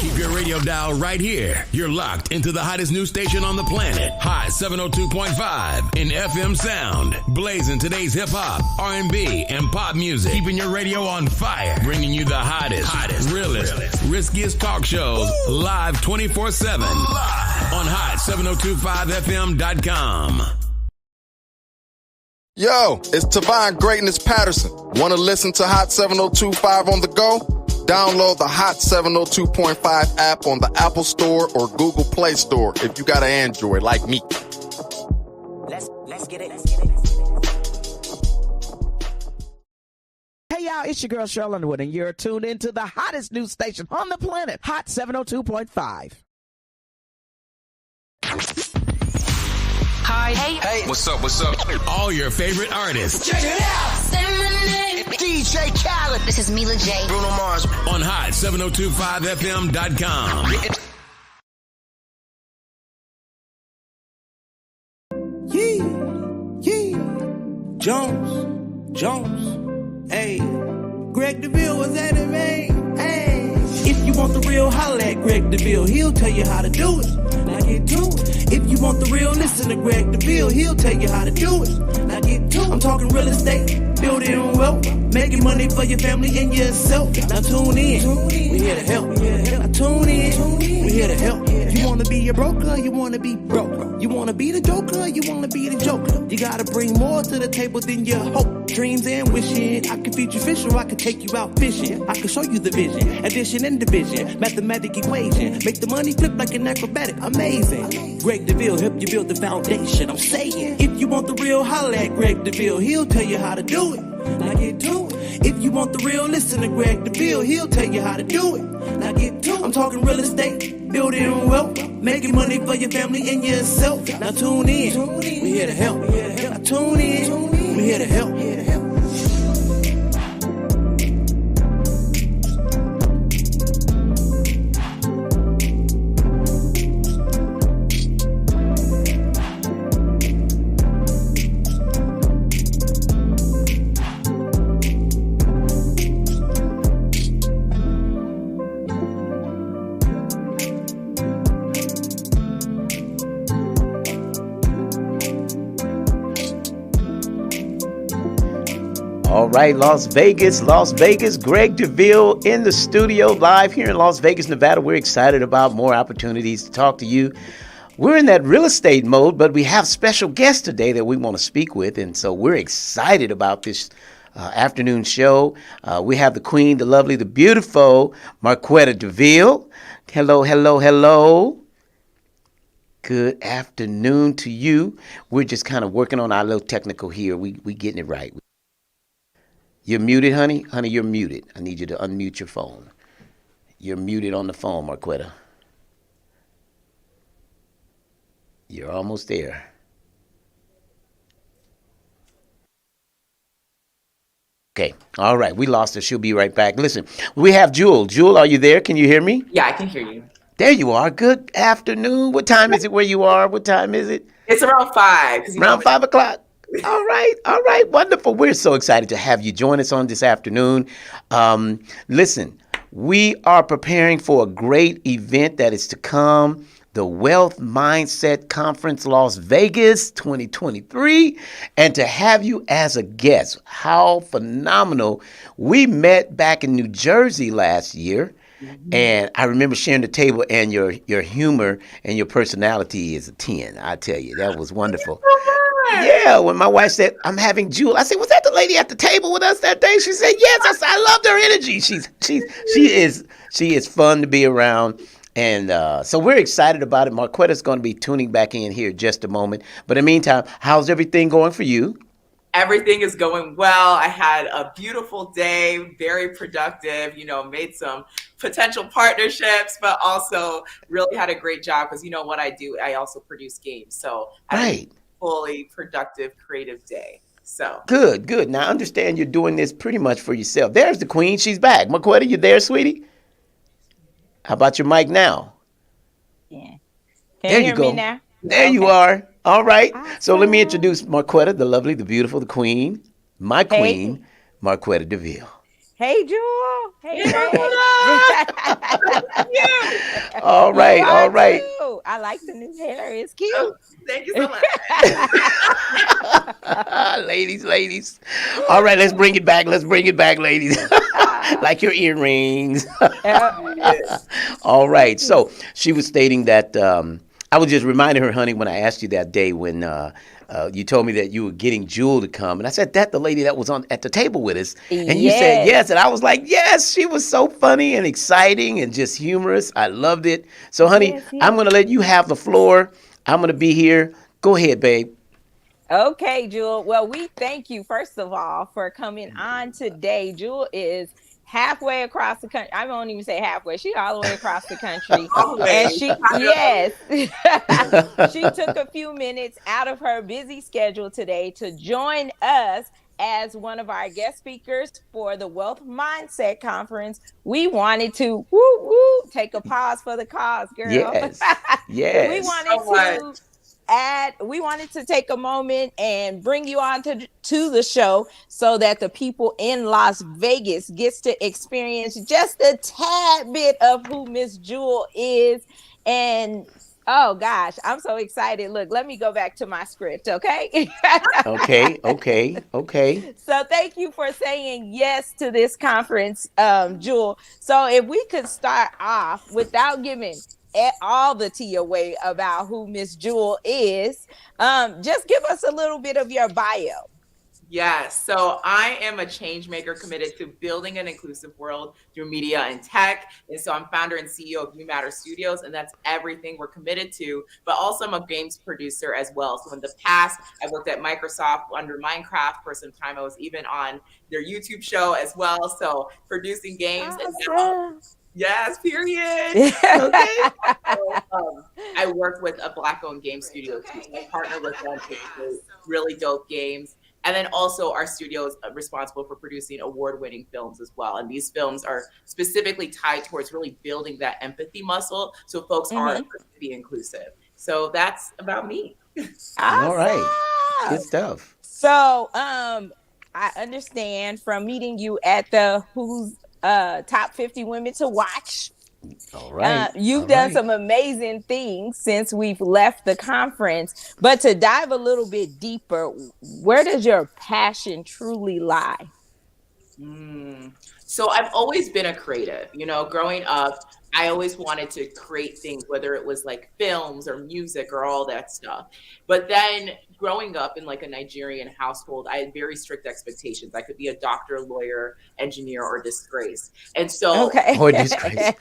Keep your radio dial right here. You're locked into the hottest news station on the planet. Hot 702.5 in FM sound. Blazing today's hip-hop, R&B, and pop music. Keeping your radio on fire. Bringing you the hottest, realest, riskiest talk shows live 24/7 on hot7025fm.com. Yo, it's Tavon Greatness Patterson. Want to listen to Hot 7025 on the go? Download the Hot 702.5 app on the Apple Store or Google Play Store if you got an Android like me. Let's get it. Hey y'all, it's your girl Cheryl Underwood, and you're tuned into the hottest news station on the planet, Hot 702.5. Hi. Hey. What's up? All your favorite artists. Check it out. DJ Khaled. This is Mila J. Bruno Mars. On hot7025fm.com. Yeah. Jones. Hey. Greg Deville was at it, man. Hey. If you want the real, holla at Greg Deville. He'll tell you how to do it. Now get to it. If you want the real, listen to Greg Deville. He'll tell you how to do it. Now get to it. I'm talking real estate, building wealth, making money for your family and yourself. Now tune in. We here to help. Now tune in. We here to help. You wanna be a broker, you wanna be broke. You wanna be the joker, you wanna be the joker. You gotta bring more to the table than your hope, dreams and wishing. I can feed you fish or I can take you out fishing. I can show you the vision, addition and division, mathematic equation. Make the money flip like an acrobatic, amazing. Greg Deville help you build the foundation. I'm saying, if you want the real, holla at Greg Deville. He'll tell you how to do it. Now get to it. If you want the real, listen to Greg Deville. He'll tell you how to do it. Now get to it. I'm talking real estate, building wealth, making money for your family and yourself. Now tune in. We here to help. Now tune in. We here to help. All right, Las Vegas, Greg Deville in the studio live here in Las Vegas, Nevada. We're excited about more opportunities to talk to you. We're in that real estate mode, but we have special guests today that we want to speak with, and so we're excited about this afternoon show. We have the queen, the lovely, the beautiful Marquetta Deville. Hello. Good afternoon to you. We're just kind of working on our little technical here. We getting it right. You're muted, honey? Honey, you're muted. I need you to unmute your phone. You're muted on the phone, Marquetta. You're almost there. Okay. All right. We lost her. She'll be right back. Listen, we have Jewel. Jewel, are you there? Can you hear me? Yeah, I can hear you. There you are. Good afternoon. What time is it where you are? What time is it? It's around 5. Around 5 o'clock. All right. Wonderful. We're so excited to have you join us on this afternoon. Listen, we are preparing for a great event that is to come. The Wealth Mindset Conference Las Vegas 2023, and to have you as a guest. How phenomenal. We met back in New Jersey last year, and I remember sharing the table, and your humor and your personality is a 10. I tell you, that was wonderful. Yeah, when my wife said, I'm having Jewel, I said, was that the lady at the table with us that day? She said, yes. I said, I loved her energy. She is fun to be around. And so we're excited about it. Marquetta's going to be tuning back in here in just a moment. But in the meantime, how's everything going for you? Everything is going well. I had a beautiful day, very productive, made some potential partnerships, but also really had a great job because what I do, I also produce games. So I had a fully productive, creative day. So good. Now I understand you're doing this pretty much for yourself. There's the queen. She's back. Marquetta, you there, sweetie? How about your mic now? Yeah. There you go. Me now? There you are. All right. Awesome. So let me introduce Marquetta, the lovely, the beautiful, the queen, my queen, Marquetta Deville. Hey, Jewel. Hey, Hey, Greg. you. All You right, are all right. too. I like the new hair. It's Oh, cute. thank you so much. Ladies. All right, let's bring it back. Let's bring it back, ladies. Ah, Like your earrings. uh, All right. So she was stating that I was just reminding her, honey, when I asked you that day when you told me that you were getting Jewel to come, and I said that the lady that was on at the table with us, and you said yes. yes, and I was like, yes, she was so funny and exciting and just humorous. I loved it. So, honey, Yes, I'm yes. gonna let you have the floor. I'm gonna be here. Go ahead, babe. Okay, Jewel. Well, we thank you, first of all, for coming on today. Jewel is halfway across the country. I won't even say halfway. She all the way across the country. And Always. yes, she took a few minutes out of her busy schedule today to join us as one of our guest speakers for the Wealth Mindset Conference. We wanted to take a pause for the cause, girl. Yes. we Yes. wanted So much. to we wanted to take a moment and bring you on to the show so that the people in Las Vegas gets to experience just a tad bit of who Miss Jewel is. And oh gosh, I'm so excited. Look, let me go back to my script, okay? Okay. So thank you for saying yes to this conference, Jewel. So if we could start off without giving all the tea away about who Miss Jewel is, just give us a little bit of your bio. Yes. So I am a change maker committed to building an inclusive world through media and tech. And so I'm founder and CEO of New Matter Studios, and that's everything we're committed to. But also, I'm a games producer as well. So in the past, I worked at Microsoft under Minecraft for some time. I was even on their YouTube show as well. So producing games. And now, Awesome. yes, period. Okay. So, I work with a Black-owned game studio too. So I partner with them to create really dope games. And then also our studio is responsible for producing award-winning films as well. And these films are specifically tied towards really building that empathy muscle so folks are Mhm. to be inclusive. So that's about me. All right. Good Awesome. stuff. So, I understand from meeting you at the Who's Top 50 Women to Watch. All right. You've All done right. some amazing things since we've left the conference. But to dive a little bit deeper, where does your passion truly lie? Mm. So I've always been a creative. Growing up, I always wanted to create things, whether it was like films or music or all that stuff. But then growing up in like a Nigerian household, I had very strict expectations. I could be a doctor, lawyer, engineer, or disgrace. And so Okay. Or disgrace.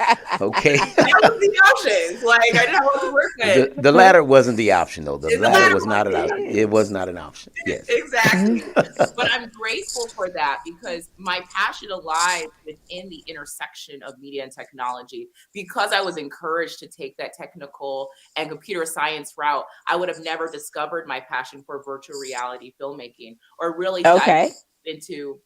Okay. that was the options. Like I didn't have what to work with. The latter wasn't the option though. The The latter latter was not an one. option. It was not an option. Yes. Exactly. But I'm grateful for that because my passion lies within the intersection of media and technology. Because I was encouraged to take that technical and computer science route, I would have never discovered my passion for virtual reality filmmaking or really dive Okay. into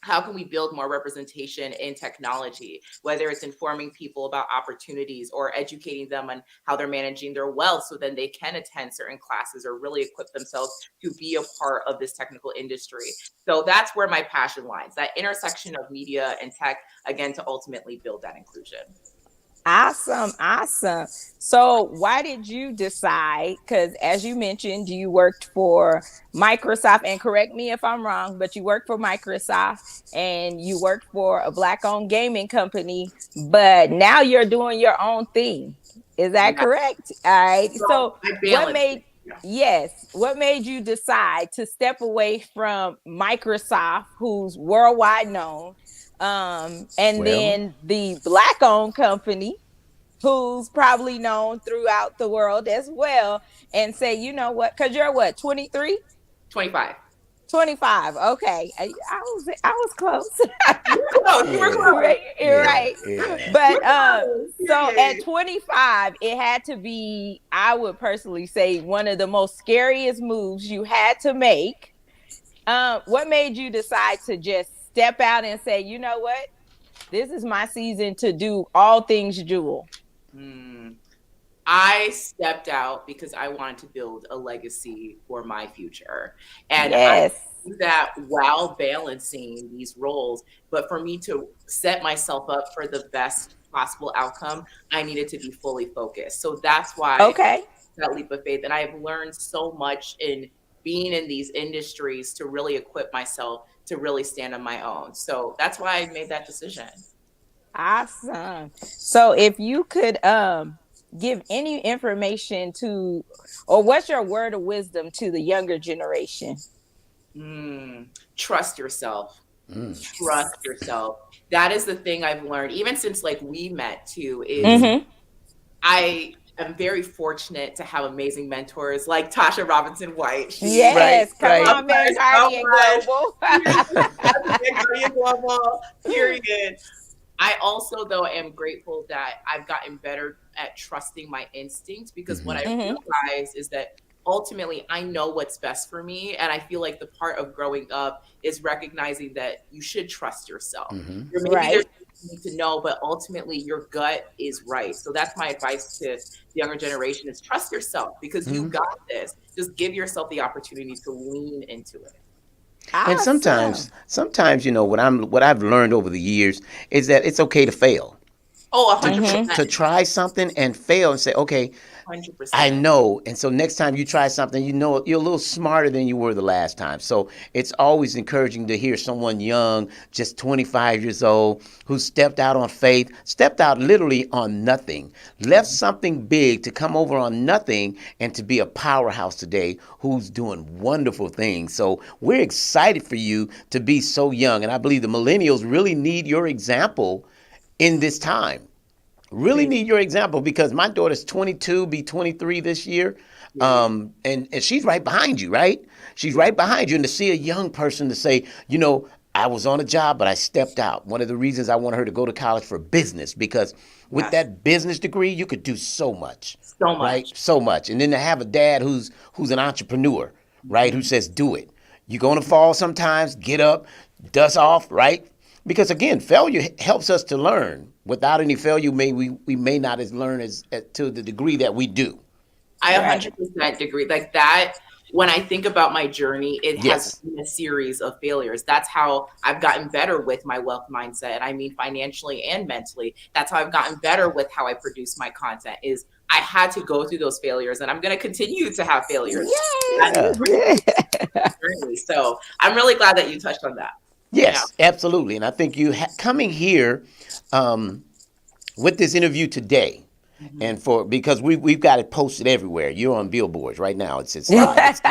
how can we build more representation in technology, whether it's informing people about opportunities or educating them on how they're managing their wealth so then they can attend certain classes or really equip themselves to be a part of this technical industry. So that's where my passion lies, that intersection of media and tech, again, to ultimately build that inclusion. Awesome. Awesome. So, why did you decide? Because, as you mentioned, you worked for Microsoft, and correct me if I'm wrong, but you worked for Microsoft and you worked for a Black owned gaming company, but now you're doing your own thing. Is that Yeah. correct? All right. So So, I what balance it. made Yeah. Yes. What made you decide to step away from Microsoft, who's worldwide known, and Well, then the Black owned company, who's probably known throughout the world as well, and say, you know what? Because you're what, 23? 25. 25. Okay. I was close. You were close. You were close. Right, you're yeah, right. yeah. You But were close. so at Period. 25, it had to be, I would personally say, one of the most scariest moves you had to make. What made you decide to just step out and say, you know what? This is my season to do all things Jewel. Hmm. I stepped out because I wanted to build a legacy for my future. And I Yes. do that while balancing these roles. But for me to set myself up for the best possible outcome, I needed to be fully focused. So that's why Okay. that leap of faith. And I've learned so much in being in these industries to really equip myself to really stand on my own. So that's why I made that decision. Awesome. So if you could give any information to, or what's your word of wisdom to the younger generation? Trust yourself. Trust yourself. That is the thing I've learned, even since like we met too, is I am very fortunate to have amazing mentors like Tasha Robinson White. Yes, come right. on, man, Guardian Global. Guardian Global, period. I also, though, am grateful that I've gotten better at trusting my instincts, because what I realize is that ultimately I know what's best for me. And I feel like the part of growing up is recognizing that you should trust yourself. Maybe there's something you need to know, but ultimately your gut is right. So that's my advice to the younger generation, is trust yourself, because you got this. Just give yourself the opportunity to lean into it. And sometimes, you know, what I've learned over the years is that it's okay to fail. Oh, 100%. To try something and fail and say, okay, 100%. I know. And so next time you try something, you know, you're a little smarter than you were the last time. So it's always encouraging to hear someone young, just 25 years old, who stepped out on faith, stepped out literally on nothing, left something big to come over on nothing and to be a powerhouse today who's doing wonderful things. So we're excited for you to be so young. And I believe the millennials really need your example in this time. Really need your example, because my daughter's 22, be 23 this year. And she's right behind you, right? She's right behind you. And to see a young person to say, you know, I was on a job, but I stepped out. One of the reasons I want her to go to college for business, because with that business degree, you could do so much. So much. Right? So much. And then to have a dad who's an entrepreneur, right? Who says, do it. You're going to fall sometimes, get up, dust off, right? Because again, failure helps us to learn. Without any failure, we may not learn as to the degree that we do. I 100% agree. Like that, when I think about my journey, it has been a series of failures. That's how I've gotten better with my wealth mindset. And I mean, financially and mentally. That's how I've gotten better with how I produce my content, is I had to go through those failures, and I'm going to continue to have failures. So I'm really glad that you touched on that. Yes, absolutely. And I think you coming here with this interview today, and because we've got it posted everywhere. You're on billboards right now. It's live.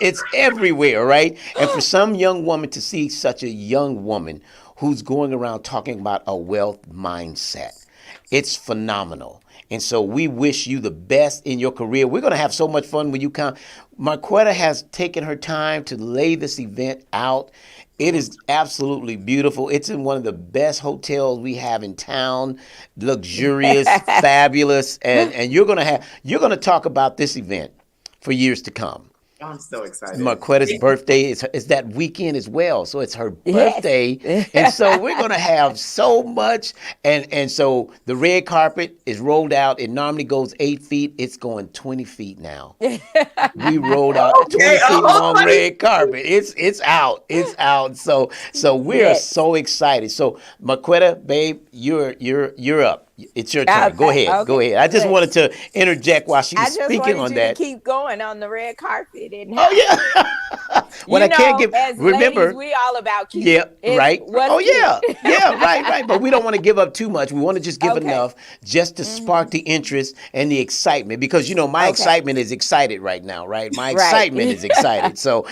It's everywhere, right? And for some young woman to see such a young woman who's going around talking about a wealth mindset, it's phenomenal. And so we wish you the best in your career. We're going to have so much fun when you come. Marquetta has taken her time to lay this event out. It is absolutely beautiful. It's in one of the best hotels we have in town, luxurious, fabulous. And you're going to talk about this event for years to come. I'm so excited. Marquetta's birthday is that weekend as well. So it's her birthday. And so we're going to have so much. And so the red carpet is rolled out. It normally goes 8 feet. It's going 20 feet now. We rolled out 20 feet long red carpet. It's out. It's out. So we're so excited. So Marquetta, babe, you're up. It's your turn. Go ahead. Okay. Go ahead. I just wanted to interject while she was speaking on that. To keep going on the red carpet. Oh yeah. What I can't give. Remember, ladies, we all about you. Yeah. Right. Oh yeah. Yeah. Right. But we don't want to give up too much. We want to just give enough, just to spark the interest and the excitement. Because my excitement is excited right now. Right. My excitement is excited. So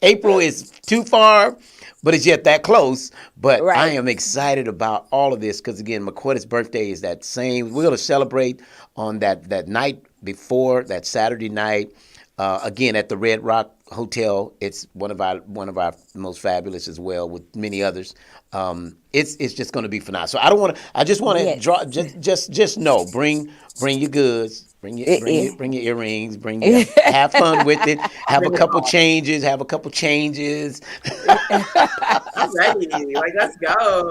April is too far, but it's yet that close. But I am excited about all of this because, again, Marquetta's birthday is that same. We're going to celebrate on that night before, that Saturday night, again, at the Red Rock Hotel. It's one of our most fabulous as well, with many others. It's just going to be phenomenal. So I just want to draw. Just know, bring your goods. Bring your earrings. Have fun with it. Have a couple changes. I'm ready. Like, let's go.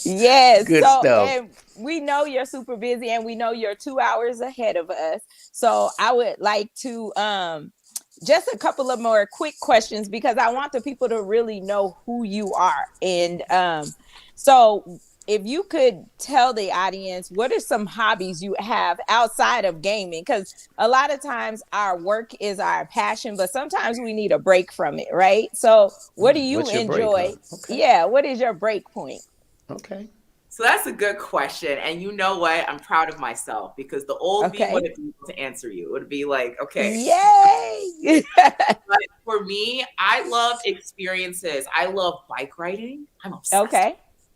Yes. Good So, stuff. and we know you're super busy, and we know you're 2 hours ahead of us. So I would like to just a couple of more quick questions, because I want the people to really know who you are. And so if you could tell the audience, what are some hobbies you have outside of gaming? Because a lot of times our work is our passion, but sometimes we need a break from it, right? So what do you What's your enjoy? break, huh? Okay. Yeah, what is your break point? Okay. So that's a good question. And you know what? I'm proud of myself, because the old me wouldn't be able to answer you. It would be like, okay. Yay! But for me, I love experiences. I love bike riding. I'm obsessed. Okay.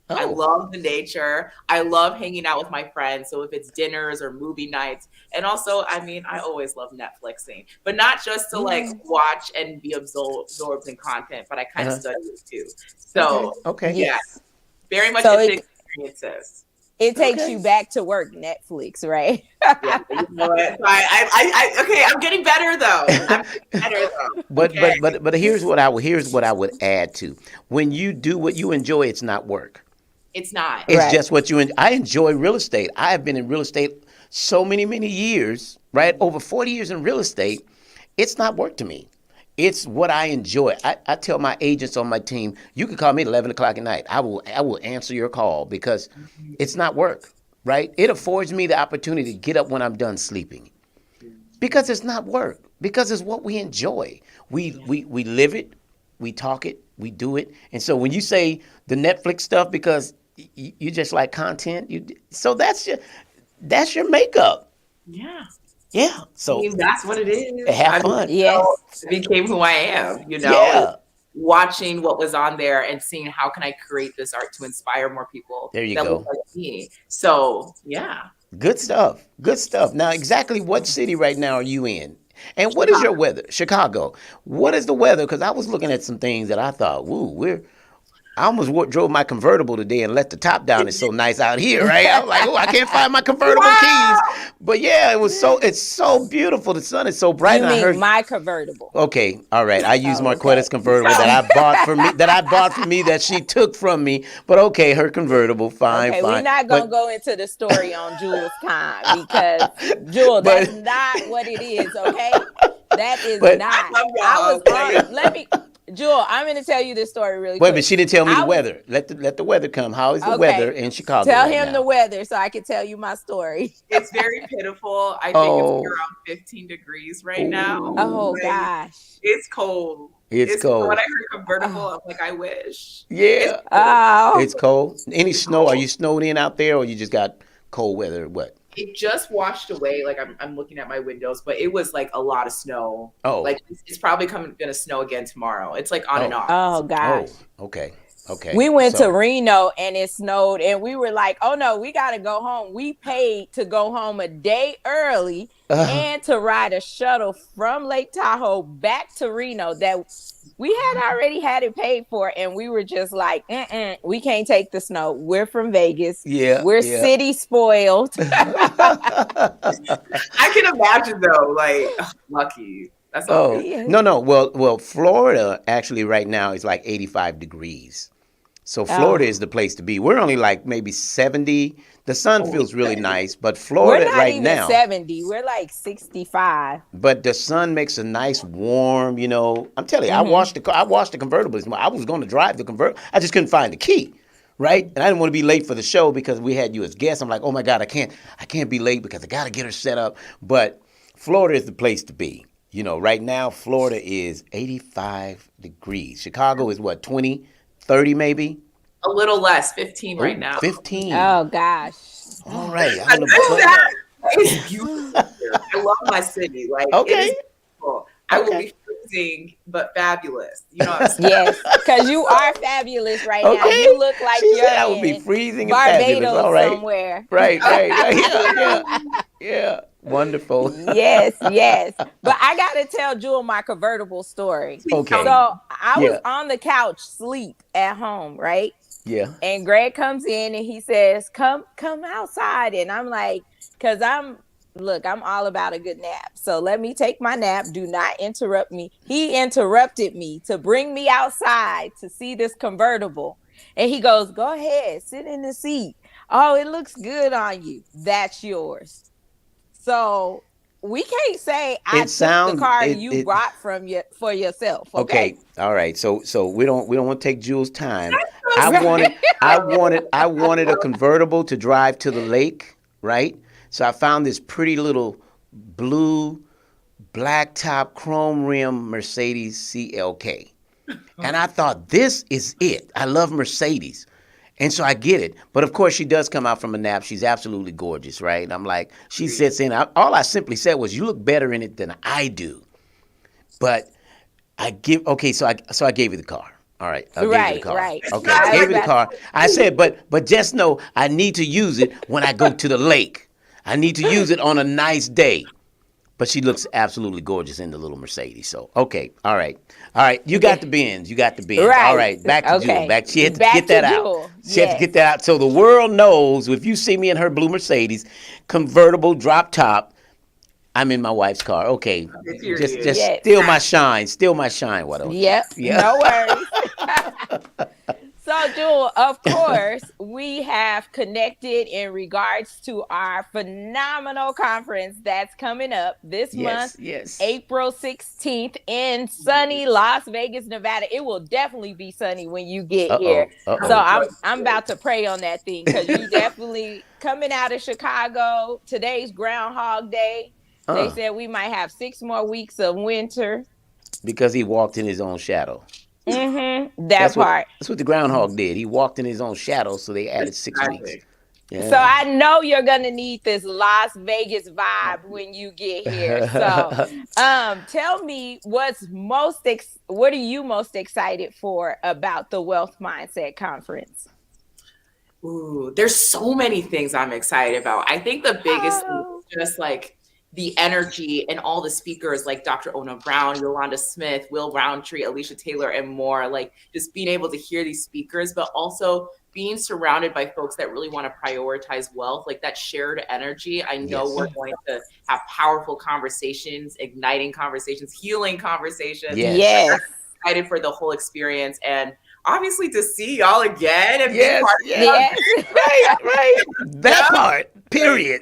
I love the nature. I love hanging out with my friends. So if it's dinners or movie nights, and also, I mean, I always love Netflixing, but not just to like watch and be absorbed in content, but I kind of study it too. So yeah, very much So into experiences. It takes you back to work, Netflix, right? Yeah, you know what? So okay, I'm getting better though. But here's what I would add to. When you do what you enjoy, it's not work. It's not. It's just what you enjoy. I enjoy real estate. I have been in real estate so many years, right? Over 40 years in real estate. It's not work to me. It's what I enjoy. I tell my agents on my team, you can call me at 11 o'clock at night. I will answer your call, because it's not work, right? It affords me the opportunity to get up when I'm done sleeping, because it's not work, because it's what we enjoy. We live it, we talk it, we do it. And so when you say the Netflix stuff, because you just like content, so that's your makeup. Yeah. Yeah. So I mean, that's what it is. Have fun. Yes. It became who I am, watching what was on there and seeing how can I create this art to inspire more people. There you go. Look like me. So yeah. Good stuff. Now, exactly what city right now are you in? And what is your weather? Chicago. What is the weather? Because I was looking at some things that I thought, I almost drove my convertible today and let the top down. It's so nice out here, right? I was like, I can't find my convertible keys. But yeah, it's so beautiful. The sun is so bright. You mean my convertible? Okay, all right. I used Marquetta's convertible that I bought for me that she took from me. But okay, her convertible, fine. We're not gonna go into the story on Jewel's time, because Jewel, that's not what it is. Okay, that is not. Jewel, I'm going to tell you this story really quick. Wait, but she didn't tell me the weather. Let the weather come. How is the weather in Chicago? Tell him the weather so I can tell you my story. It's very pitiful. I think it's around 15 degrees right now. Oh, gosh. It's cold. It's cold. When I heard convertible, I'm like, I wish. Yeah. It's cold. Any snow? Are you snowed in out there, or you just got cold weather, or what? It just washed away. Like I'm looking at my windows, but it was like a lot of snow. Oh, like it's probably gonna snow again tomorrow. It's like on and off. Oh gosh. Oh, okay. We went to Reno and it snowed, and we were like, "Oh no, we gotta go home." We paid to go home a day early and to ride a shuttle from Lake Tahoe back to Reno that we had already had it paid for, and we were just like, we can't take the snow. We're from Vegas. We're city spoiled. I can imagine though, like lucky. That's all. No. Well, Florida actually right now is like 85 degrees. So Florida is the place to be. We're only like maybe 70. The sun feels really nice, but Florida right now. We're not even 70. We're like 65. But the sun makes a nice warm, I'm telling you, I washed the convertible. I was going to drive the convertible. I just couldn't find the key. Right? And I didn't want to be late for the show because we had you as guests. I'm like, oh my God, I can't be late because I got to get her set up. But Florida is the place to be. Right now, Florida is 85 degrees. Chicago is what, 20, 30 maybe? A little less, 15 right now. 15. Oh, gosh. All right. It's beautiful. I love my city. Like, it is beautiful. I will be freezing, but fabulous. You know what I'm saying? Yes, because you are fabulous right now. You look like you're I will be freezing Barbados and fabulous. somewhere. Right. Yeah. Wonderful. Yes. But I got to tell Jewel my convertible story. Okay. So I was on the couch, sleep at home, right? Yeah. And Greg comes in and he says, come outside. And I'm like, because I'm Look, I'm all about a good nap. So let me take my nap. Do not interrupt me. He interrupted me to bring me outside to see this convertible. And he goes, go ahead, sit in the seat. Oh, it looks good on you. That's yours. So we can't say I took the car you brought for yourself. Okay. All right. So we don't want to take Jules' time. I wanted a convertible to drive to the lake, right? So I found this pretty little blue, black top, chrome rim Mercedes CLK. And I thought, this is it. I love Mercedes. And so I get it. But of course, she does come out from a nap. She's absolutely gorgeous, right? And I'm like, she sits in. All I simply said was, you look better in it than I do. But so I gave you the car. All right. I gave you the car. Right. Okay. I gave you the car. I said, but just know I need to use it when I go to the lake. I need to use it on a nice day. But she looks absolutely gorgeous in the little Mercedes. So, okay. All right. You got the Benz. Right. All right. Back to Jewel. She had to get that out. She had to Yes. get that out. So the world knows, if you see me in her blue Mercedes, convertible, drop top, I'm in my wife's car. Okay. Just Yes. steal my shine. Steal my shine. Why don't you? Yep. Yeah. No worries. So, Jewel, of course, we have connected in regards to our phenomenal conference that's coming up this month, April 16th in sunny Las Vegas, Nevada. It will definitely be sunny when you get here. So I'm about to pray on that thing, because you definitely coming out of Chicago. Today's Groundhog Day. They said we might have 6 more weeks of winter. Because he walked in his own shadow. Mm-hmm. That's what the groundhog did. He walked in his own shadow, so they added 6 weeks. Yeah. So I know you're gonna need this Las Vegas vibe when you get here. So, tell me what are you most excited for about the Wealth Mindset Conference? Ooh, there's so many things I'm excited about. I think the biggest thing is just like the energy and all the speakers like Dr. Ona Brown, Yolanda Smith, Will Roundtree, Alicia Taylor, and more. Like just being able to hear these speakers, but also being surrounded by folks that really want to prioritize wealth, like that shared energy. I know we're going to have powerful conversations, igniting conversations, healing conversations. Yes. I'm excited for the whole experience, and obviously to see y'all again and yes. Right. That part, period.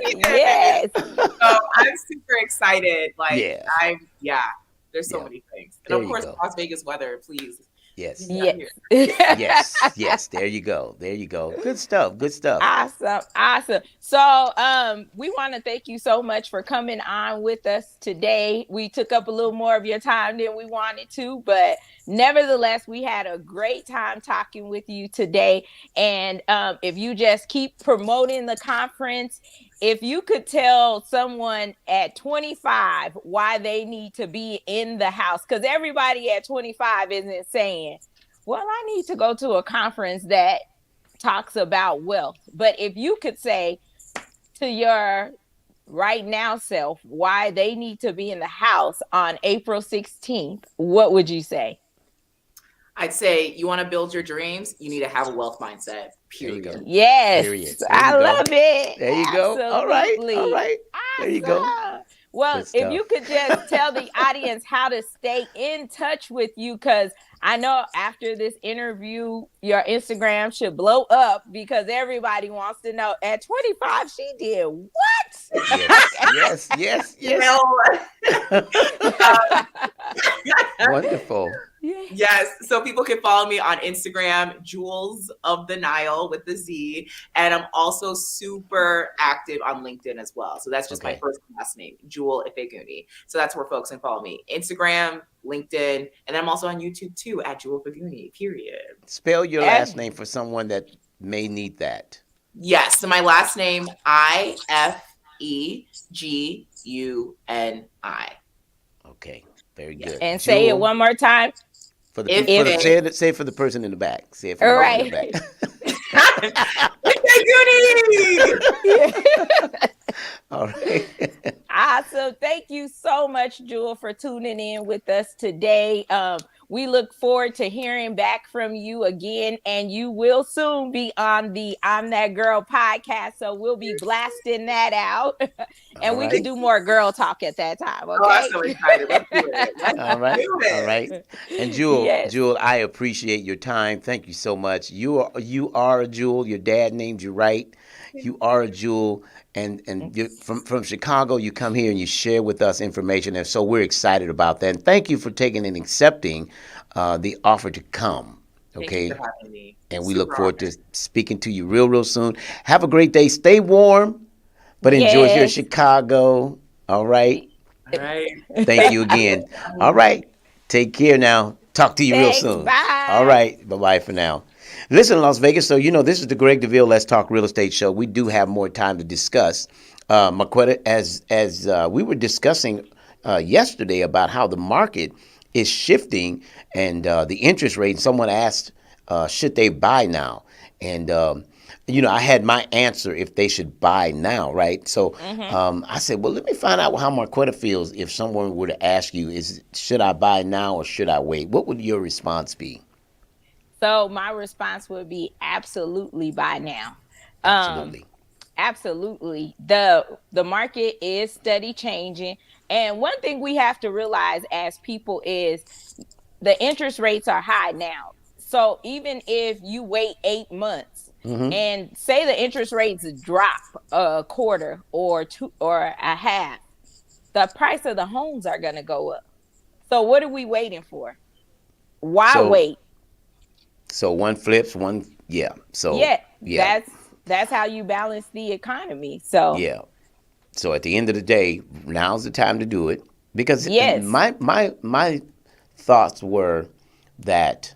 Yes. So I'm super excited. Like there's so many things. And of course, Las Vegas weather, please. Yes. Yes. There you go. Good stuff. Awesome. So we want to thank you so much for coming on with us today. We took up a little more of your time than we wanted to, but nevertheless, we had a great time talking with you today. And if you just keep promoting the conference, if you could tell someone at 25 why they need to be in the house, because everybody at 25 isn't saying, well, I need to go to a conference that talks about wealth. But if you could say to your right now self why they need to be in the house on April 16th, what would you say? I'd say you want to build your dreams, you need to have a wealth mindset. Period. There you go. Yes. I love it. There you go. All right. Awesome. There you go. Well, if you could just tell the audience how to stay in touch with you, because I know after this interview, your Instagram should blow up, because everybody wants to know, at 25, she did what? Yes. Wonderful. Yes. So people can follow me on Instagram, Jules of the Nile with the Z. And I'm also super active on LinkedIn as well. So that's just my first and last name, Jewel Ifeguni. So that's where folks can follow me. Instagram, LinkedIn, and I'm also on YouTube too at Jewel Ifeguni, period. Spell your last name for someone that may need that. Yes. So my last name, Ifeguni. Okay. Very good. And say it one more time. Say it for the person in the back. Say it for the person in the back. All right. Awesome. Awesome. Thank you so much, Jewel, for tuning in with us today. We look forward to hearing back from you again, and you will soon be on the I'm That Girl podcast. So we'll be blasting that out, and we can do more girl talk at that time. Okay. Oh, I'm so excited. Let's do it. Let's All right. do it. All right. And Jewel, Yes. Jewel, I appreciate your time. Thank you so much. You are a jewel. Your dad named you right. You are a jewel. And you're from Chicago, you come here and you share with us information. And so we're excited about that. And thank you for taking and accepting the offer to come. Okay. Thank you for having me. And we Super look forward honored. to speaking to you real soon. Have a great day. Stay warm, but enjoy here in Yes. Chicago. All right. All right. Thank you again. All right. Take care now. Talk to you Thanks. real soon. Bye. All right. Bye-bye for now. Listen, Las Vegas, so this is the Greg Deville Let's Talk Real Estate show. We do have more time to discuss. Marquetta, as we were discussing yesterday about how the market is shifting and the interest rate, someone asked, should they buy now? And I had my answer if they should buy now, right? So I said, well, let me find out how Marquetta feels if someone were to ask you, should I buy now or should I wait? What would your response be? So my response would be absolutely buy now. Absolutely. Absolutely. The market is steady changing. And one thing we have to realize as people is the interest rates are high now. So even if you wait 8 months and say the interest rates drop a quarter or two or a half, the price of the homes are going to go up. So what are we waiting for? Why wait? So one flips, one, yeah. So yeah. That's how you balance the economy. So yeah. So at the end of the day, now's the time to do it because my thoughts were that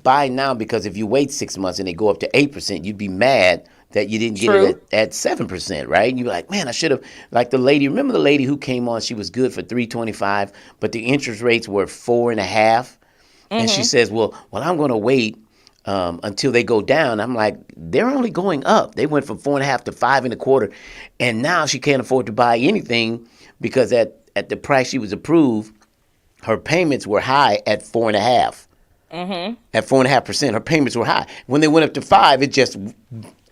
buy now, because if you wait 6 months and they go up to 8%, you'd be mad that you didn't get it at 7%, right? And you're like, man, I should have. Like the lady, remember the lady who came on? She was good for 3.25, but the interest rates were 4.5. And she says, well, I'm going to wait until they go down. I'm like, they're only going up. They went from 4.5 to 5.25, and now she can't afford to buy anything because at the price she was approved, her payments were high at 4.5. At 4.5%, her payments were high. When they went up to 5, it just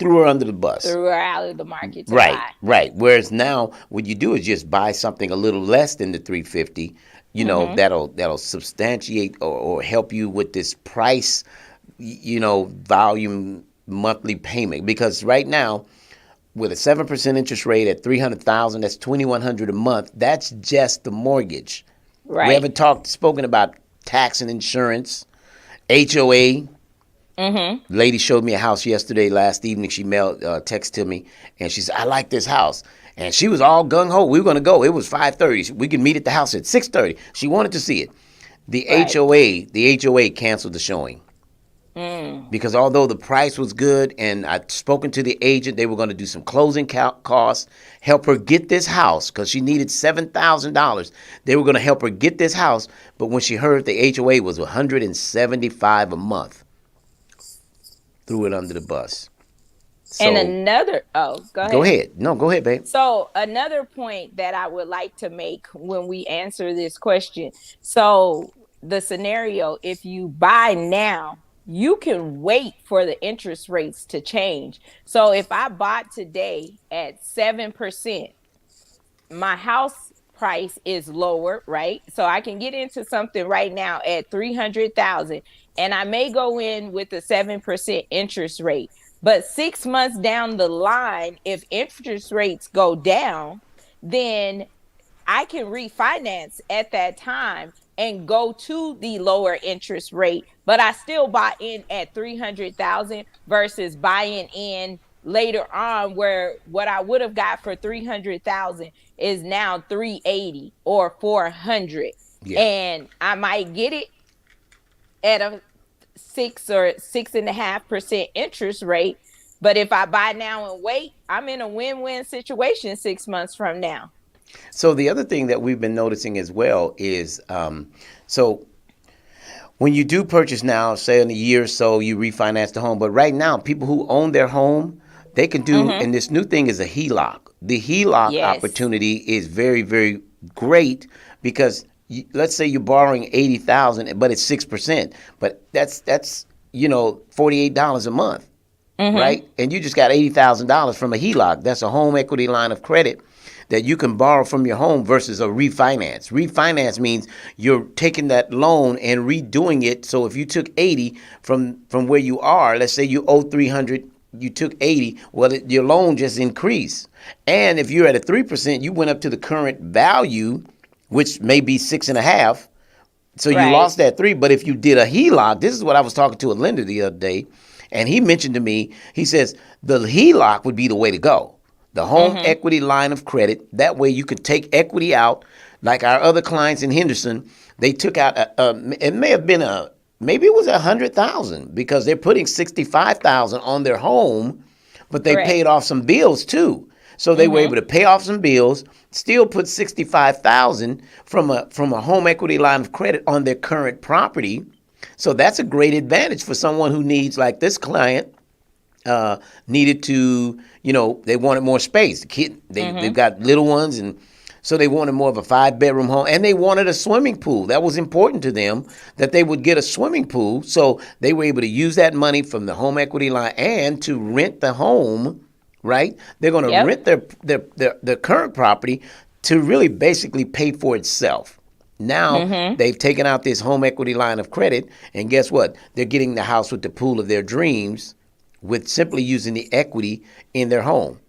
threw her under the bus. Threw her out of the market. Right. Whereas now, what you do is just buy something a little less than the 350. That'll substantiate or help you with this price, volume monthly payment. Because right now, with a 7% interest rate at $300,000, that's $2,100 a month. That's just the mortgage. Right. We haven't spoken about tax and insurance, HOA. Lady showed me a house last evening. She text to me, and she said, I like this house. And she was all gung-ho. We were going to go. It was 5:30. We could meet at the house at 6:30. She wanted to see it. The HOA canceled the showing. Because although the price was good and I'd spoken to the agent, they were going to do some closing costs, help her get this house because she needed $7,000. They were going to help her get this house. But when she heard the HOA was $175 a month, threw it under the bus. So, and another, go ahead. Go ahead. No, go ahead, babe. So another point that I would like to make when we answer this question. So the scenario, if you buy now, you can wait for the interest rates to change. So if I bought today at 7%, my house price is lower, right? So I can get into something right now at $300,000, and I may go in with a 7% interest rate. But 6 months down the line, if interest rates go down, then I can refinance at that time and go to the lower interest rate. But I still buy in at $300,000 versus buying in later on, where what I would have got for $300,000 is now $380 or $400, and I might get it at a 6 or 6.5% interest rate. But if I buy now and wait, I'm in a win-win situation 6 months from now. So the other thing that we've been noticing as well is, so when you do purchase now, say in a year or so, you refinance the home. But right now, people who own their home, they can do, and this new thing is a HELOC. The HELOC Yes. opportunity is very, very great because let's say you're borrowing $80,000, but it's 6%, but that's $48 a month, right? And you just got $80,000 from a HELOC. That's a home equity line of credit that you can borrow from your home versus a refinance. Refinance means you're taking that loan and redoing it. So if you took 80 from where you are, let's say you owe 300, you took 80, well, your loan just increased. And if you're at a 3%, you went up to the current value, which may be 6.5. So you lost that 3. But if you did a HELOC, this is what I was talking to a lender the other day, and he mentioned to me, he says the HELOC would be the way to go. The home equity line of credit. That way you could take equity out. Like our other clients in Henderson, they took out, it may have been maybe it was $100,000 because they're putting $65,000 on their home, but they paid off some bills too. So they were able to pay off some bills, still put $65,000 from a home equity line of credit on their current property. So that's a great advantage for someone who needs, like this client, needed to, they wanted more space. They've got little ones, and so they wanted more of a 5-bedroom home, and they wanted a swimming pool. That was important to them, that they would get a swimming pool. So they were able to use that money from the home equity line and to rent the home, right? They're going to rent their current property to really basically pay for itself. Now they've taken out this home equity line of credit, and guess what? They're getting the house with the pool of their dreams with simply using the equity in their home.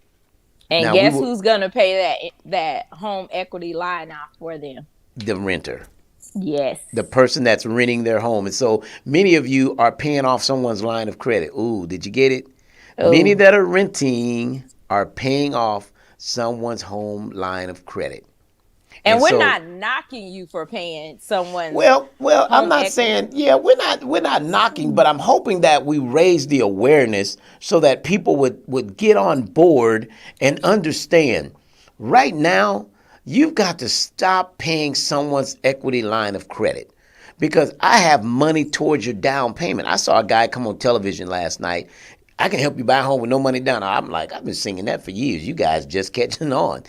And now, guess who's going to pay that home equity line out for them? The renter. Yes. The person that's renting their home. And so many of you are paying off someone's line of credit. Ooh, did you get it? Ooh. Many that are renting are paying off someone's home line of credit. And we're not knocking you for paying someone. Well, I'm not saying, we're not knocking, but I'm hoping that we raise the awareness so that people would get on board and understand. Right now, you've got to stop paying someone's equity line of credit because I have money towards your down payment. I saw a guy come on television last night. I can help you buy a home with no money down. I'm like, I've been singing that for years. You guys just catching on.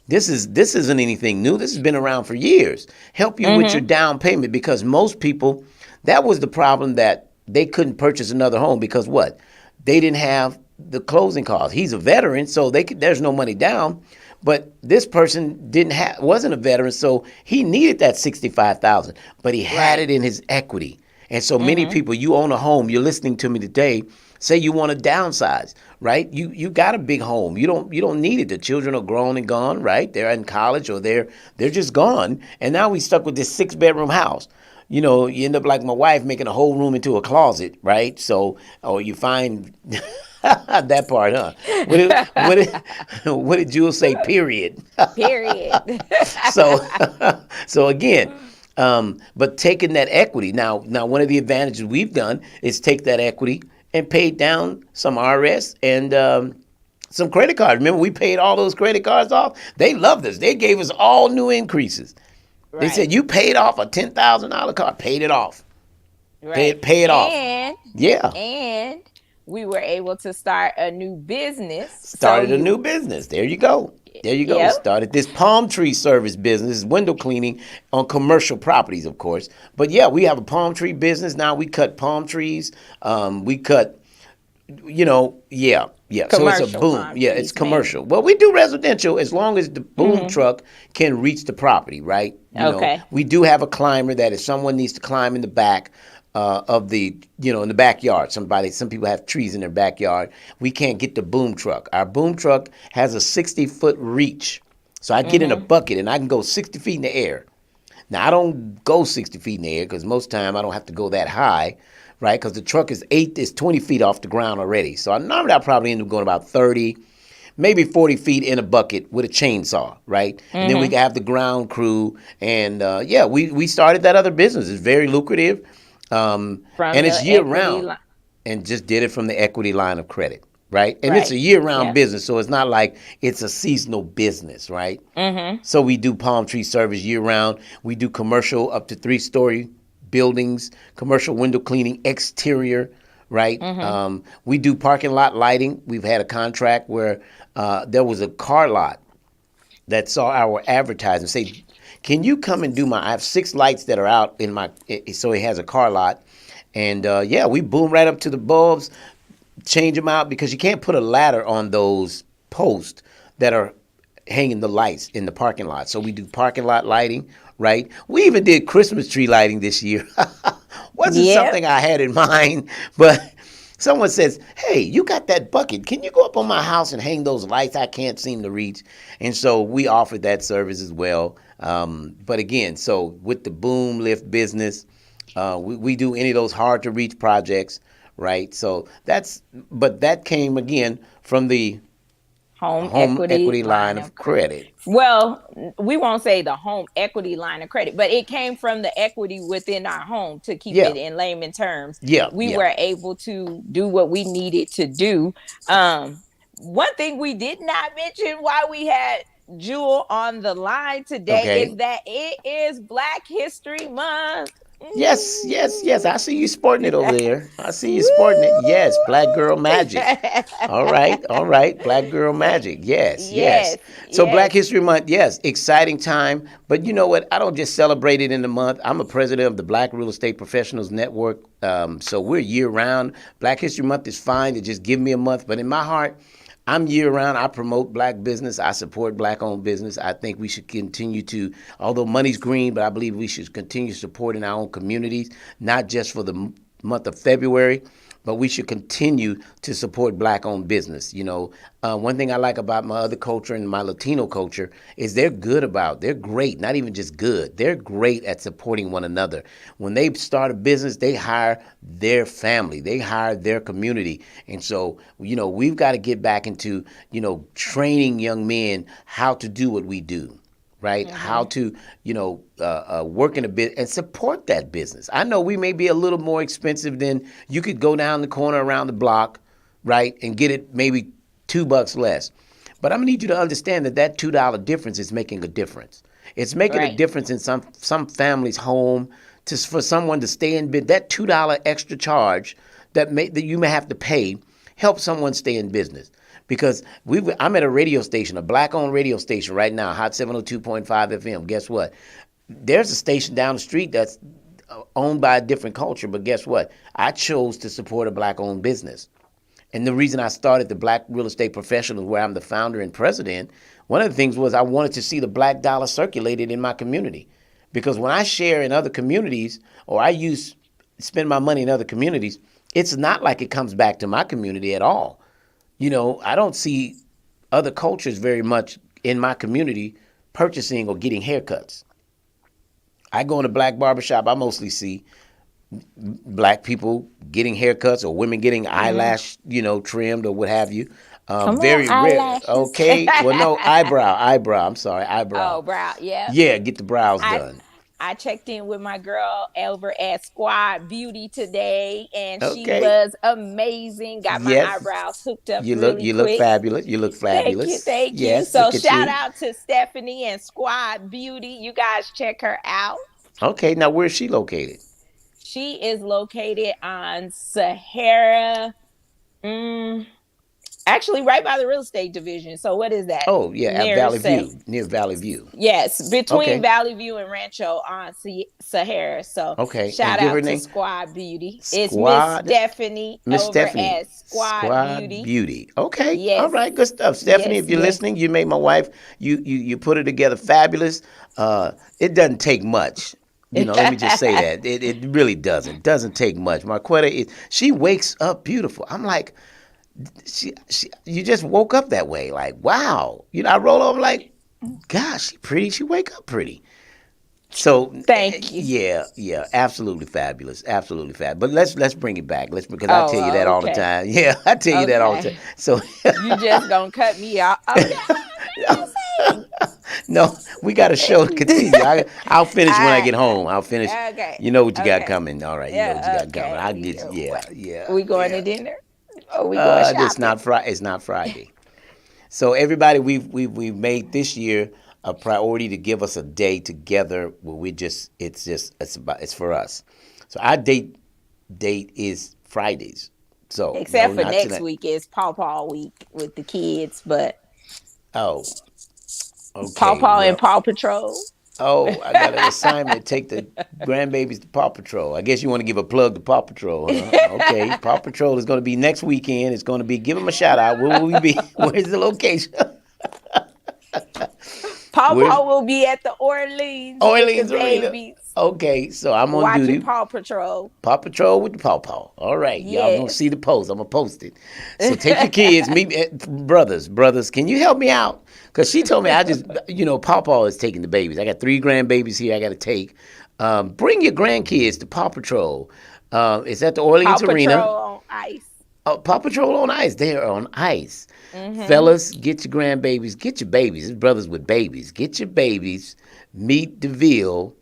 This isn't anything new. This has been around for years. Help you with your down payment because most people, that was the problem, that they couldn't purchase another home because what? They didn't have the closing costs. He's a veteran, so there's no money down. But this person wasn't a veteran, so he needed that $65,000, but he had it in his equity. And so many people, you own a home, you're listening to me today, say you want to downsize, right? You got a big home. You don't need it. The children are grown and gone, right? They're in college or they're just gone. And now we stuck with this 6-bedroom house. You end up like my wife, making a whole room into a closet, right? So, or you find that part, huh? What did Jules say? Period. Period. So again, but taking that equity. Now one of the advantages we've done is take that equity and paid down some RS and some credit cards. Remember, we paid all those credit cards off? They loved us. They gave us all new increases. Right. They said, you paid off a $10,000 card. Paid it off. Right. Pay it off. And we were able to start a new business. Started a new business. There you go. Yep. Started this palm tree service business, window cleaning on commercial properties, of course. But yeah, we have a palm tree business now. We cut palm trees. We cut, So it's a boom. Yeah, it's commercial. Maybe. Well, we do residential as long as the boom truck can reach the property, right? We do have a climber that if someone needs to climb in the back of the, in the backyard. Some people have trees in their backyard. We can't get the boom truck. Our boom truck has a 60-foot reach. So I get in a bucket and I can go 60 feet in the air. Now, I don't go 60 feet in the air because most time I don't have to go that high, right? Because the truck is 20 feet off the ground already. So normally I probably end up going about 30, maybe 40 feet in a bucket with a chainsaw, right? And then we have the ground crew. And we started that other business. It's very lucrative. And it's year round, and just did it from the equity line of credit, right? And it's a year round business, so it's not like it's a seasonal business, right? So we do palm tree service year round. We do commercial up to 3-story buildings, commercial window cleaning, exterior, right? We do parking lot lighting. We've had a contract where there was a car lot that saw our advertising say, "Can you come and do I have 6 lights that are out in my." So it has a car lot, and yeah, we boom right up to the bulbs, change them out because you can't put a ladder on those posts that are hanging the lights in the parking lot. So we do parking lot lighting, right? We even did Christmas tree lighting this year. Wasn't Yep. something I had in mind, but someone says, "Hey, you got that bucket. Can you go up on my house and hang those lights I can't seem to reach?" And so we offered that service as well. But again, so with the boom lift business, we do any of those hard to reach projects, right? So but that came again from the Home equity line of credit. Well, we won't say the home equity line of credit, but it came from the equity within our home, to keep Yeah. it in layman terms. Yeah, We yeah. were able to do what we needed to do. One thing we did not mention while we had Jewel on the line today Okay. is that it is Black History Month. Yes, yes, yes. I see you sporting it over there. I see you sporting it. Yes, Black Girl Magic. All right, all right. Black Girl Magic. Yes, yes. Yes, So Black yes. History Month, yes, exciting time. But you know what? I don't just celebrate it in the month. I'm a president of the Black Real Estate Professionals Network. So we're year round. Black History Month is fine to just give me a month. But in my heart, I'm year round. I promote black business. I support black owned business. I think we should continue to, although money's green, but I believe we should continue supporting our own communities, not just for the month of February, but we should continue to support black owned business. One thing I like about my other culture and my Latino culture is they're great, not even just good. They're great at supporting one another. When they start a business, they hire their family, they hire their community. And so, we've got to get back into, training young men how to do what we do. Right? Mm-hmm. How to, work in a bit and support that business. I know we may be a little more expensive than you could go down the corner around the block, right, and get it maybe $2 less. But I'm gonna need you to understand that $2 difference is making a difference. It's making a Right. difference in some family's home for someone to stay in bed. That $2 extra charge that you may have to pay help someone stay in business. Because I'm at a radio station, a black-owned radio station right now, Hot 702.5 FM. Guess what? There's a station down the street that's owned by a different culture, but guess what? I chose to support a black-owned business. And the reason I started the Black Real Estate Professionals, where I'm the founder and president, one of the things was I wanted to see the black dollar circulated in my community. Because when I share in other communities, or spend my money in other communities, it's not like it comes back to my community at all. I don't see other cultures very much in my community purchasing or getting haircuts. I go in a black barbershop, I mostly see black people getting haircuts or women getting eyelash, trimmed or what have you. Come Very on, rare. eyelashes. Okay. Well, no, eyebrow. I'm sorry, eyebrow. Oh, brow. Yeah. Yeah, get the brows I done. I checked in with my girl over at Squad Beauty today, and she Okay. was amazing. Got my Yes. eyebrows hooked up You really look quick. fabulous. You look fabulous. Thank you. Yes, So look at shout you. out to Stephanie and Squad Beauty. You guys check her out. Okay, now where's she located? She is located on Sahara. Actually, right by the real estate division. So what is that? Oh, yeah, at Near Valley Sa- View, near Valley View. Yes, between Okay. Valley View and Rancho on Sahara. So Okay, shout and give out her to name. Squad Beauty. It's Miss Squad- Stephanie Miss over Stephanie. at Squad Beauty. Okay. Yes. All right. Good stuff. Stephanie, Yes, if you're yes. listening, you made my wife. You put it together fabulous. It doesn't take much. Let me just say that. It really doesn't. Doesn't take much. Marquetta she wakes up beautiful. I'm like, you just woke up that way. Like, wow. I roll over like, gosh, she pretty. She wake up pretty. So Thank you. Yeah, absolutely fabulous, absolutely fabulous. But let's bring it back. Because I tell you that all the okay. time. Yeah, I tell you that all the Okay. time. So You just gonna cut me off. Okay. no, we got a show to continue. I'll finish when I get home. I'll finish. Okay. You know what you got Okay. coming. All right, you know what you got coming. I'll get yeah. We going to dinner? Or we going shopping? It's not Friday. It's not Friday. So everybody, we've made this year a priority to give us a day together where it's for us. So our date is Fridays. So Except no, for not next tonight. week is Paw Paw week with the kids, but Oh, Paw Okay, Paw and well, Paw Patrol. oh, I got an assignment. Take the grandbabies to Paw Patrol. I guess you want to give a plug to Paw Patrol, huh? Okay, Paw Patrol is going to be next weekend. It's going to be, give them a shout out. Where will we be? Where's the location? Paw Where's Paw will be at the Orleans with the Orleans Arena? babies Okay, so I'm on watching duty. Paw Patrol. Paw Patrol with the Paw Paw. All right, y'all gonna Yes. see the post. I'm gonna post it. So take your kids, brothers. Can you help me out? Cause she told me Paw Paw is taking the babies. I got 3 grandbabies here. I got to take. Bring your grandkids to Paw Patrol. It's at the Orleans Paw Arena. Patrol on ice. Oh, Paw Patrol on ice. They are on ice. Mm-hmm. Fellas, get your grandbabies. Get your babies. It's brothers with babies. Get your babies. Meet Deville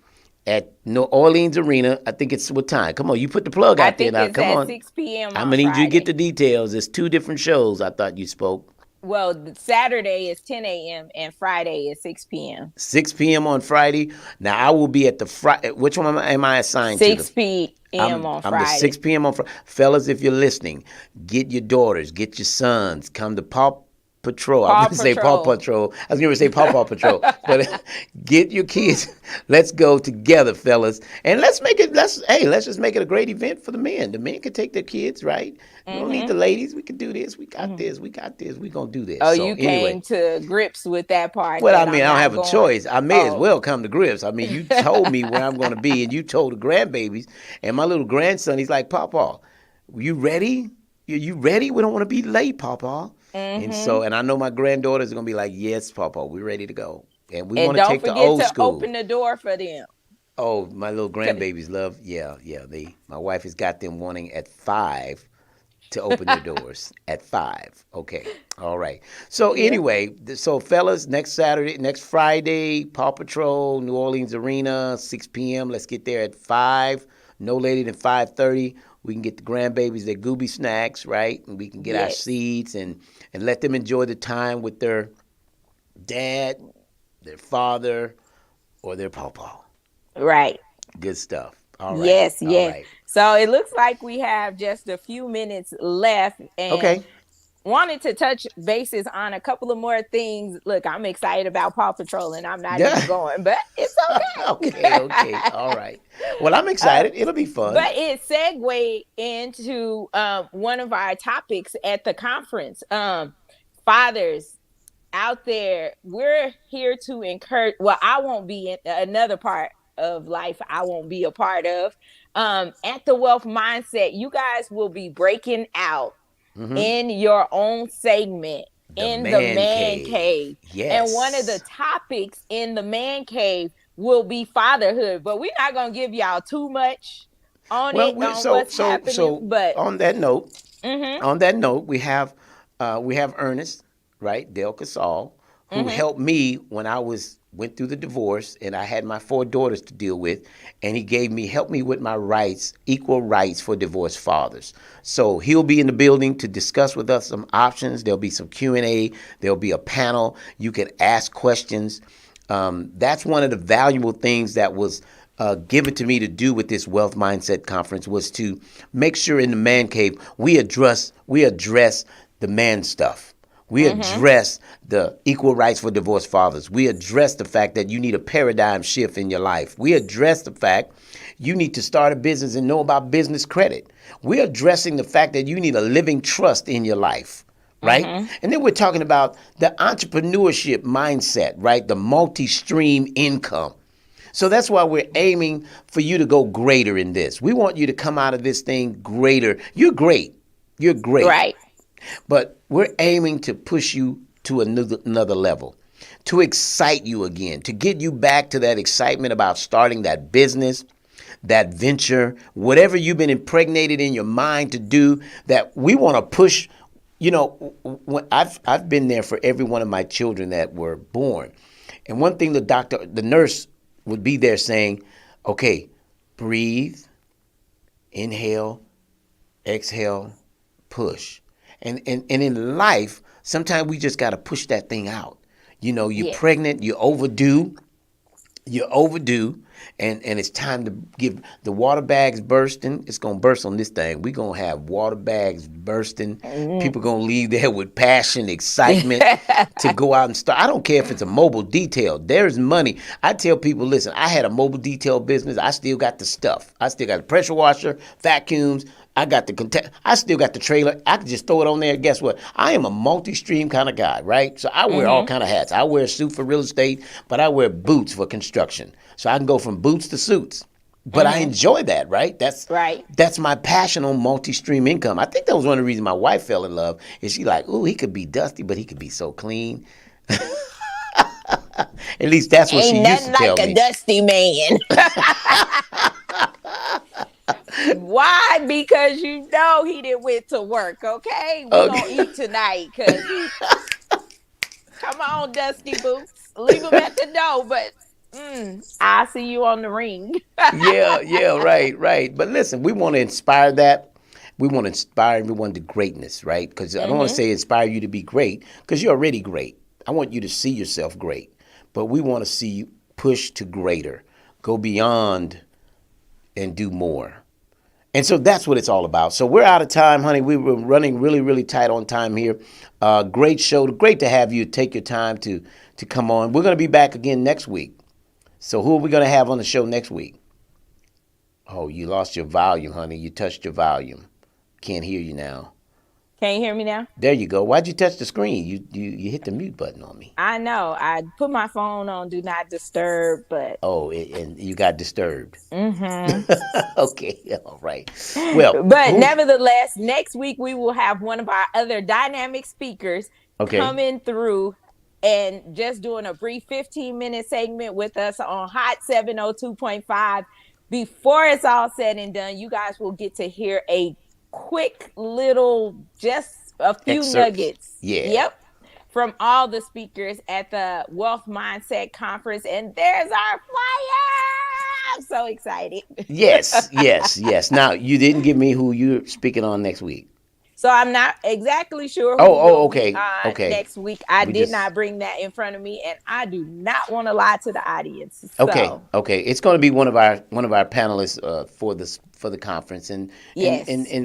at New Orleans Arena. I think it's what time? Come on, you put the plug out there now. It's Come at on. 6 p.m. I'm on gonna need you to Friday. get the details. There's 2 different shows. I thought you spoke. Well, Saturday is 10 a.m. and Friday is 6 p.m. 6 p.m. on Friday. Now I will be at the Friday. Which one am I assigned 6 to? p.m. on Friday. I'm the 6 p.m. on Friday. Fellas, if you're listening, get your daughters, get your sons, come to Paw Patrol. I was going to say Paw Patrol. I was going to say Paw Patrol. But get your kids. Let's go together, fellas. And let's just make it a great event for the men. The men can take their kids, right? We don't need the ladies. We can do this. We got this. We got this. We're going to do this. Oh, so, you came to grips with that part. Well, I mean, I don't have a choice. I may as well come to grips. I mean, you told me where I'm going to be, and you told the grandbabies. And my little grandson, he's like, Papa, you ready? You ready? We don't want to be late, Papa. And I know my granddaughters are going to be like, yes, Papa, we're ready to go. And we want to take the old school. Don't forget to open the door for them. Oh, my little grandbabies love, my wife has got them wanting at 5 to open their doors at 5. Okay. All right. So anyway, so fellas, next Friday, Paw Patrol, New Orleans Arena, 6 p.m. Let's get there at 5, no later than 5:30. We can get the grandbabies their gooby snacks, right? And we can get our seats and let them enjoy the time with their dad, their father, or their pawpaw. Right. Good stuff. All right. Yes. All right. So it looks like we have just a few minutes left. And wanted to touch bases on a couple of more things. Look, I'm excited about Paw Patrol, and I'm not even going, but it's okay. Okay. All right. Well, I'm excited. It'll be fun. But it segued into one of our topics at the conference. Fathers out there, we're here to encourage. Well, I won't be in another part of life I won't be a part of. At the Wealth Mindset, you guys will be breaking out in your own segment in the man cave. Yes. And one of the topics in the man cave will be fatherhood, but we're not going to give y'all too much on what's happening. But on that note, we have Ernest, right? Dale Casal, who helped me when I went through the divorce and I had my 4 daughters to deal with, and he helped me with my rights, equal rights for divorced fathers. So he'll be in the building to discuss with us some options. There'll be some Q&A. There'll be a panel. You can ask questions. That's one of the valuable things that was given to me to do with this Wealth Mindset Conference, was to make sure in the man cave we address the man stuff. We address the equal rights for divorced fathers. We address the fact that you need a paradigm shift in your life. We address the fact you need to start a business and know about business credit. We're addressing the fact that you need a living trust in your life, right? And then we're talking about the entrepreneurship mindset, right? The multi-stream income. So that's why we're aiming for you to go greater in this. We want you to come out of this thing greater. You're great. You're great. Right. But we're aiming to push you to another level, to excite you again, to get you back to that excitement about starting that business, that venture, whatever you've been impregnated in your mind to do, that we want to push. You know, I've been there for every one of my children that were born. And one thing the nurse would be there saying, okay, breathe, inhale, exhale, push. And in life, sometimes we just got to push that thing out. You know, you're pregnant, you're overdue, You're overdue, and it's time to give the water bags bursting. It's gonna burst on this thing. We're gonna have water bags bursting. People gonna leave there with passion, excitement to go out and start. I don't care if it's a mobile detail. There's money. I tell people, listen, I had a mobile detail business. I still got the stuff. I still got a pressure washer, vacuums. I got the I still got the trailer. I can just throw it on there. Guess what? I am a multi-stream kind of guy, right? So I wear all kind of hats. I wear a suit for real estate, but I wear boots for construction. So I can go from boots to suits. But I enjoy that, right? That's my passion on multi-stream income. I think that was one of the reasons my wife fell in love. Is she like, ooh, he could be dusty, but he could be so clean. At least that's what she used to tell me. Ain't nothing like a dusty man. Why? Because you know he didn't went to work, okay? We're going to eat tonight. Come on, Dusty Boots. Leave him at the door, but I'll see you on the ring. yeah, right. But listen, we want to inspire that. We want to inspire everyone to greatness, right? Because I don't want to say inspire you to be great, because you're already great. I want you to see yourself great. But we want to see you push to greater, go beyond, and do more. And so that's what it's all about. So we're out of time, honey. We were running really, really tight on time here. Great show. Great to have you take your time to come on. We're going to be back again next week. So who are we going to have on the show next week? Oh, you lost your volume, honey. You touched your volume. Can't hear you now. Can you hear me now? There you go. Why'd you touch the screen? You hit the mute button on me. I know. I put my phone on Do Not Disturb, but... Oh, and you got disturbed. Okay, all right. Well, but nevertheless, next week we will have one of our other dynamic speakers coming through and just doing a brief 15-minute segment with us on Hot 702.5. Before it's all said and done, you guys will get to hear a quick little, just a few excerpts. Nuggets. Yeah. Yep. From all the speakers at the Wealth Mindset Conference. And there's our flyer. I'm so excited. Yes. Now, you didn't give me who you're speaking on next week. So I'm not exactly sure who okay. Next week. I did not bring that in front of me, and I do not want to lie to the audience. So. Okay. It's going to be one of our panelists for the conference, and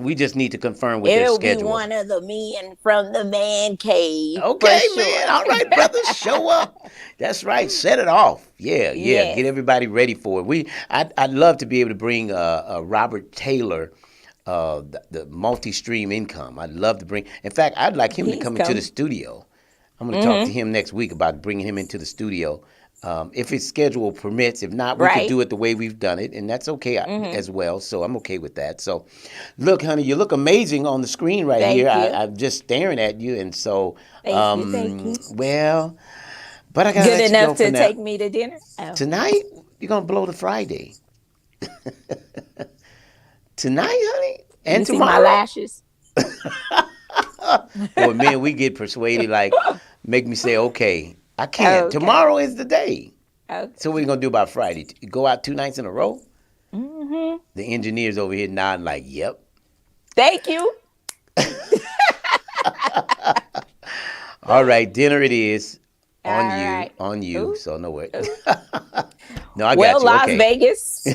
we just need to confirm with their schedule. It'll be one of the men from the man cave. Okay, man. All right, brother, show up. That's right. Set it off. Yeah. Get everybody ready for it. I'd love to be able to bring Robert Taylor. The multi-stream income. I'd love to bring. In fact, I'd like him to come into the studio. I'm going to talk to him next week about bringing him into the studio. If his schedule permits. If not, we can do it the way we've done it, and that's okay as well. So I'm okay with that. So, look, honey, you look amazing on the screen here. I'm just staring at you, and so thank you. Well, but I got good enough to take me to dinner tonight. You're gonna blow the Friday. Tonight, honey, and you tomorrow. See my lashes. Boy, man, we get persuaded. Like, make me say, okay, I can't. Okay. Tomorrow is the day. Okay. So what are you gonna do about Friday? Go out 2 nights in a row? Mm-hmm. The engineers over here nodding like, yep. Thank you. All right, dinner it is. On you. Ooh. So no way. No, I got you. Well, Las Vegas.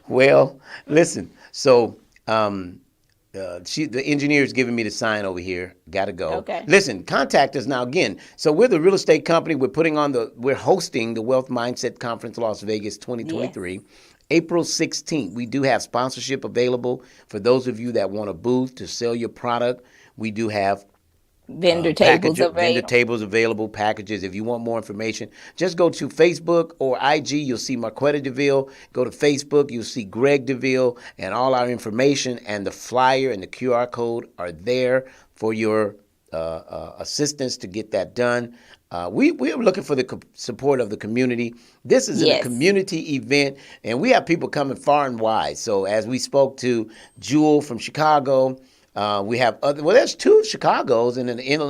Well, listen. So, the engineer's giving me the sign over here. Got to go. Okay. Listen, contact us now again. So we're the real estate company. We're hosting the Wealth Mindset Conference Las Vegas 2023. Yes. April 16th. We do have sponsorship available for those of you that want a booth to sell your product. We do have vendor tables available, packages. If you want more information, just go to Facebook or IG. You'll see Marquetta Deville. Go to Facebook. You'll see Greg Deville, and all our information and the flyer and the QR code are there for your assistance to get that done. We are looking for the support of the community. This is a community event, and we have people coming far and wide. So as we spoke to Jewel from Chicago, we have there's 2 Chicagos, and in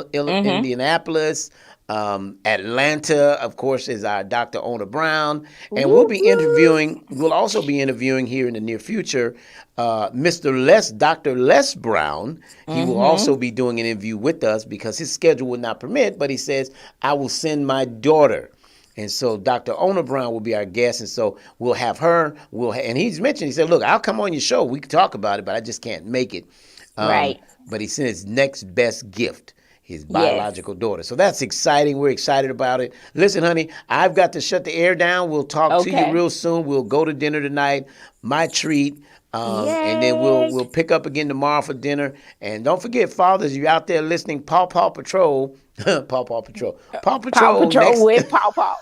Indianapolis, Atlanta, of course, is our Dr. Ona Brown. And we'll also be interviewing here in the near future, Dr. Les Brown. He will also be doing an interview with us because his schedule would not permit, but he says, I will send my daughter. And so Dr. Ona Brown will be our guest, and so we'll have her. And he's mentioned, he said, look, I'll come on your show. We can talk about it, but I just can't make it. Right. But he sent his next best gift, his biological daughter. So that's exciting. We're excited about it. Listen, honey, I've got to shut the air down. We'll talk to you real soon. We'll go to dinner tonight. My treat. And then we'll pick up again tomorrow for dinner. And don't forget, fathers, you out there listening, Paw Patrol. Paw Patrol with Paw Paw.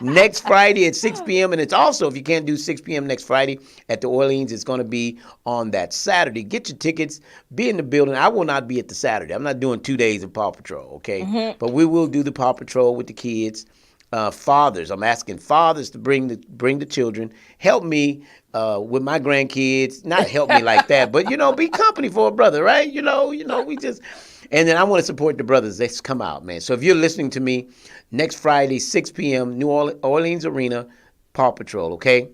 Next Friday at 6 p.m. And it's also, if you can't do 6 p.m. next Friday at the Orleans, it's going to be on that Saturday. Get your tickets. Be in the building. I will not be at the Saturday. I'm not doing 2 days of Paw Patrol, okay? Mm-hmm. But we will do the Paw Patrol with the kids. Fathers, I'm asking fathers to bring the children. Help me with my grandkids. Not help me like that, but be company for a brother, right? We just. And then I want to support the brothers. Let's come out, man. So if you're listening to me, next Friday, 6 p.m., New Orleans Arena, Paw Patrol, okay?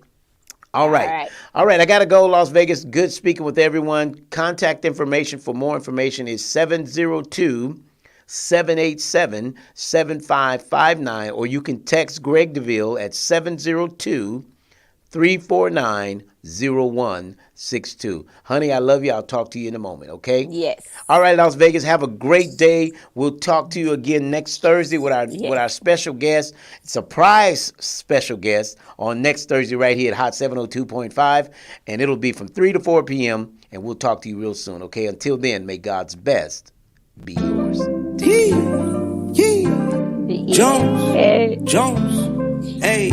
All right. I got to go, Las Vegas. Good speaking with everyone. Contact information for more information is 702-787-7559, or you can text Greg Deville at 702-349-0162. Honey, I love you. I'll talk to you in a moment, okay? Yes. All right, Las Vegas, have a great day. We'll talk to you again next Thursday with our special guest, surprise special guest on next Thursday right here at Hot 702.5, and it'll be from 3 to 4 p.m., and we'll talk to you real soon, okay? Until then, may God's best be yours. Jones, hey,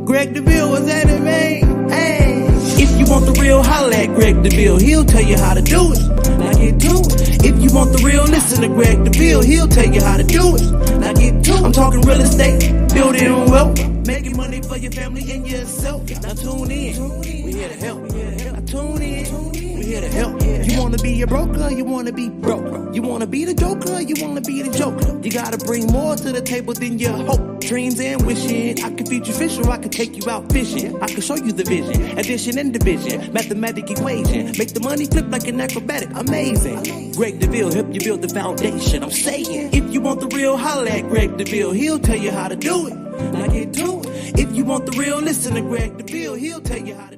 Greg Deville was at it, man. Hey, if you want the real, holla at Greg Deville. He'll tell you how to do it. Now get to it. If you want the real, listen to Greg Deville. He'll tell you how to do it. Now get to it. I'm talking real estate, building wealth, making money for your family and yourself. Now tune in. We here to help. Now tune in. We here to help. You wanna be a broker? You wanna be broke? You wanna be the joker? You wanna be the joker? You gotta bring more to the table than your hope, dreams, and wishing. I can feed you fish, or I can take you out fishing. I can show you the vision, addition and division, mathematic equation. Make the money flip like an acrobatic, amazing. Greg Deville help you build the foundation. I'm saying, if you want the real, holla at Greg Deville. He'll tell you how to do it. Now get to it. If you want the real, listen to Greg Deville. He'll tell you how to do it.